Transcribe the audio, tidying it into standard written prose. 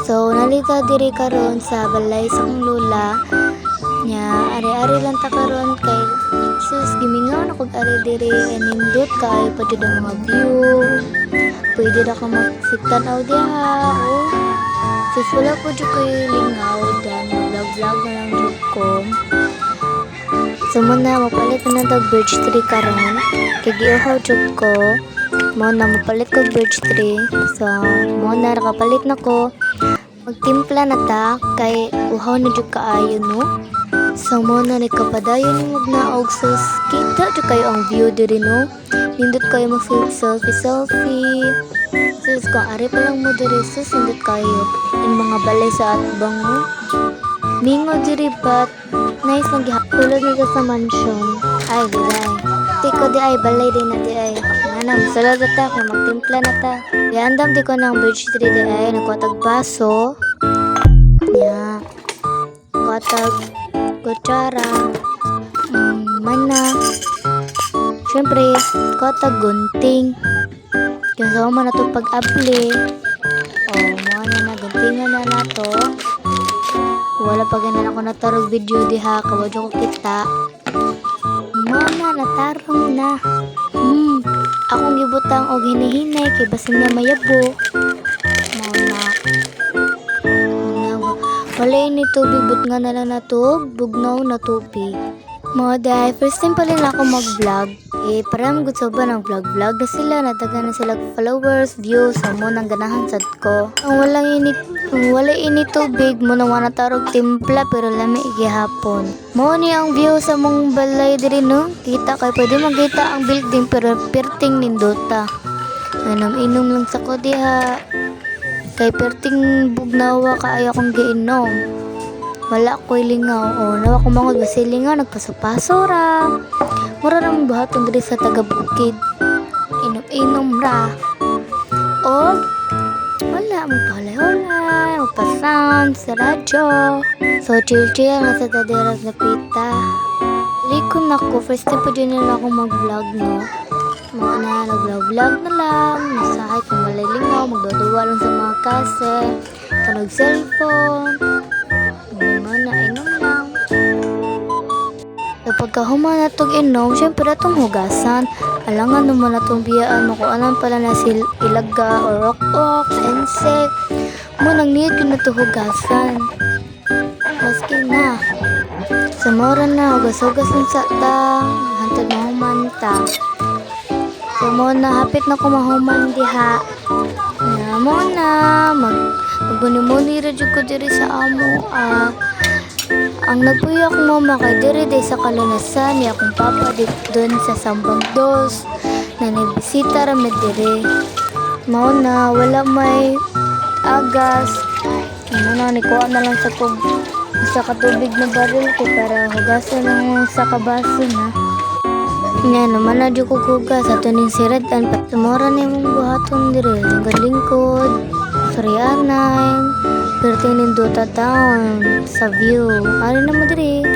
So nalita diri karon sa balay sa akong lola nya ari-ari lang ta karon kay sus gimingaw na kog ari diri nindot kaayo pa jud ang mga view. Pwede ra ka magsitan-aw diha. Oh. Sus wala po jud koy lingaw dan vlog na lang jud ko. So muna mapalit na tag birch tree karon kay giuhaw jud ko. Mo na mapalit ko birch tree. So mo na nakapalit na ko. Magtimpla na ta kay uhaw na jud kaayo no. So mo na ni kapadayon mo magnaog sus kita jud kayo ang view diri no. Nindot kayo mag selfie. Sus kung ari pa lang mo diri sus nindot kayo in mga balay sa atbang mo. Mingo diri but nice lang gihapulod na sa mansion. Ay giday. Tiko di ay balay din na di ay. Manang sulod ta kay magtimpla na ta. Iandam di ko ng birch tree di ay nagkuatag baso. Ya. Kuatag kutsara. Mana. Siyempre, kuatag gunting. Yung sa mo na ito pag-apli. Mga na guntingan na na to. Wala pa ganan ako natarog video diha. Kawadyo ko kita. Mga natarong na. Akong gibutang og hinihinay kay basin niya mayabo. Mga wala ini tubig but nga na lang natug. Bugnaw na tubig. Mga day, first time pala na ako mag-vlog. Parang good sa ba ng vlog na sila. Nataga na sila followers, views, amo nang ganahan sad ko. Ang wala ini tubig mo nang wanatarog timpla pero lami igihapon. Mo ni ang view sa mong balay diri no. Kita kay pwede makita ang building pero perting nindota. Inom lang sa ko diha. Kay perting bugnawa kaayo akong giinom. Wala ko'y lingaw. Nawa ko mangod basilingaw nagpaso-paso ra. Mura ra buhaton diri sa taga-bukid. Inom ra. Wala magpahalay-halay, magpa-sound sa radyo. So chill na sa tadirag na pita. Likon ako, first time pa dyan nila ako mag-vlog no. Mga na nag-vlog na lang. Nasahay kung walay lingaw, magduduwa lang sa mga kaset. Kanog cellphone. Inom lang. So pagkahuman na itong inom, syempre itong hugasan. Alangan naman na itong biyaan mo kung alam pala na ilaga o rock, insect. Nang niyad ko na ito hugasan. Maski na. Sa mora na, hugas-hugasan sa ta. Hantad mahuman ta. So muna, hapit na kumahuman diha. Muna, magbuni-muni radyo ko diri sa amo. Ang nagpuyo akong mama kay diri day sa kalunasan ni akong papa doon sa Sambang Dos na nagbisita rami diri. Mao na wala may agas. Muna nikuha na lang sa katubig na baril ko para hugasan ng sa kabaso na. Nga naman na di ko hugas ato ning siradan patumora ni mong buhaton diri lingkod. Sorianan. Pertinin Dota Town sa view. Ano naman diri?